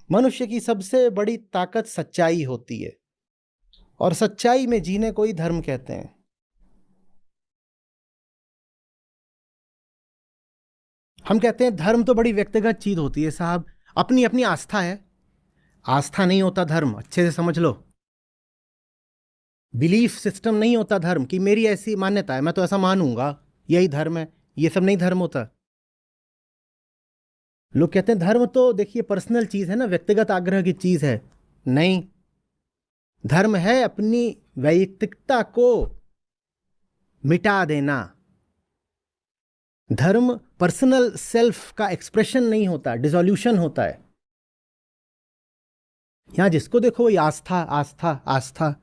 मनुष्य की सबसे बड़ी ताकत सच्चाई होती है, और सच्चाई में जीने को ही धर्म कहते हैं। हम कहते हैं धर्म तो बड़ी व्यक्तिगत चीज होती है साहब, अपनी अपनी आस्था है। आस्था नहीं होता धर्म, अच्छे से समझ लो। बिलीफ सिस्टम नहीं होता धर्म, कि मेरी ऐसी मान्यता है मैं तो ऐसा मानूंगा यही धर्म है। ये सब नहीं धर्म होता। लोग कहते हैं धर्म तो देखिए पर्सनल चीज है ना, व्यक्तिगत आग्रह की चीज है। नहीं, धर्म है अपनी वैयक्तिकता को मिटा देना। धर्म पर्सनल सेल्फ का एक्सप्रेशन नहीं होता, डिसोल्यूशन होता है। यहां जिसको देखो वही आस्था आस्था आस्था।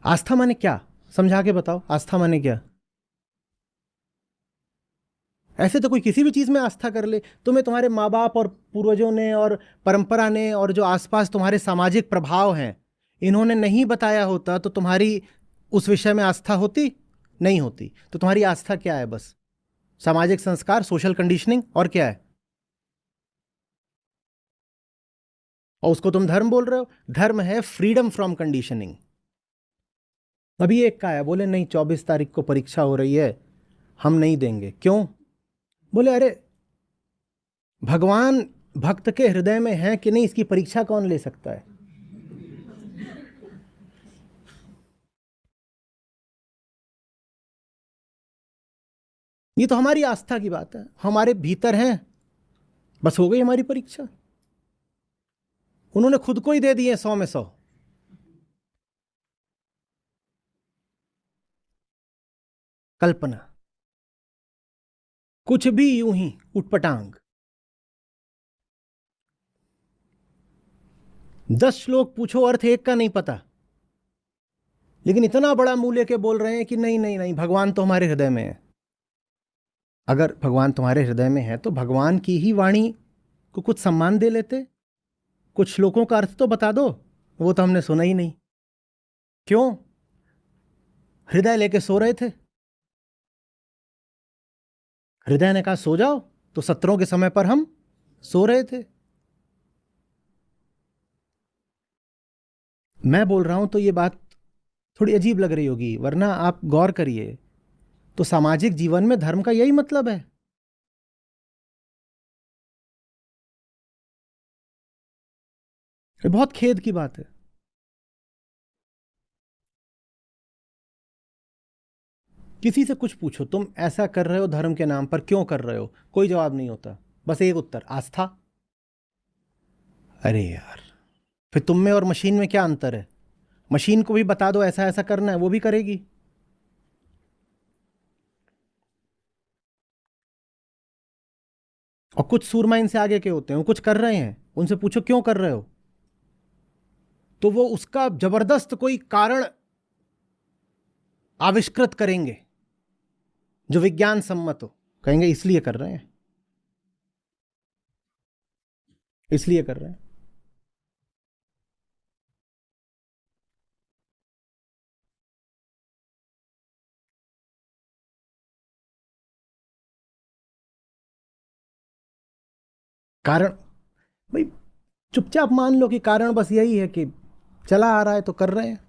आस्था माने क्या, समझा के बताओ, आस्था माने क्या? ऐसे तो कोई किसी भी चीज में आस्था कर ले। तुम्हें तुम्हारे माँ बाप और पूर्वजों ने और परंपरा ने और जो आसपास तुम्हारे सामाजिक प्रभाव हैं, इन्होंने नहीं बताया होता तो तुम्हारी उस विषय में आस्था होती नहीं होती। तो तुम्हारी आस्था क्या है? बस सामाजिक संस्कार, सोशल कंडीशनिंग, और क्या है? और उसको तुम धर्म बोल रहे हो? धर्म है फ्रीडम फ्रॉम कंडीशनिंग। अभी एक का है, बोले नहीं 24 तारीख को परीक्षा हो रही है, हम नहीं देंगे। क्यों? बोले अरे भगवान भक्त के हृदय में है कि नहीं, इसकी परीक्षा कौन ले सकता है? ये तो हमारी आस्था की बात है, हमारे भीतर है, बस हो गई हमारी परीक्षा। उन्होंने खुद को ही दे दिए 100 में 100। कल्पना, कुछ भी यूं ही उटपटांग। 10 श्लोक पूछो, अर्थ एक का नहीं पता, लेकिन इतना बड़ा मुंह लेके बोल रहे हैं कि नहीं नहीं नहीं, भगवान तो हमारे हृदय में है। अगर भगवान तुम्हारे हृदय में है तो भगवान की ही वाणी को कुछ सम्मान दे लेते, कुछ श्लोकों का अर्थ तो बता दो। वो तो हमने सुना ही नहीं। क्यों? हृदय लेके सो रहे थे। हृदय ने कहा सो जाओ, तो सत्रों के समय पर हम सो रहे थे। मैं बोल रहा हूं तो ये बात थोड़ी अजीब लग रही होगी, वरना आप गौर करिए तो सामाजिक जीवन में धर्म का यही मतलब है। ये बहुत खेद की बात है। किसी से कुछ पूछो, तुम ऐसा कर रहे हो धर्म के नाम पर, क्यों कर रहे हो? कोई जवाब नहीं होता, बस एक उत्तर, आस्था। अरे यार, फिर तुम में और मशीन में क्या अंतर है? मशीन को भी बता दो ऐसा ऐसा करना है, वो भी करेगी। और कुछ सूरमा इनसे आगे के होते हैं, वो कुछ कर रहे हैं, उनसे पूछो क्यों कर रहे हो, तो वो उसका जबरदस्त कोई कारण आविष्कृत करेंगे जो विज्ञान सम्मत हो। कहेंगे इसलिए कर रहे हैं, इसलिए कर रहे हैं। कारण, भाई चुपचाप मान लो कि कारण बस यही है कि चला आ रहा है तो कर रहे हैं।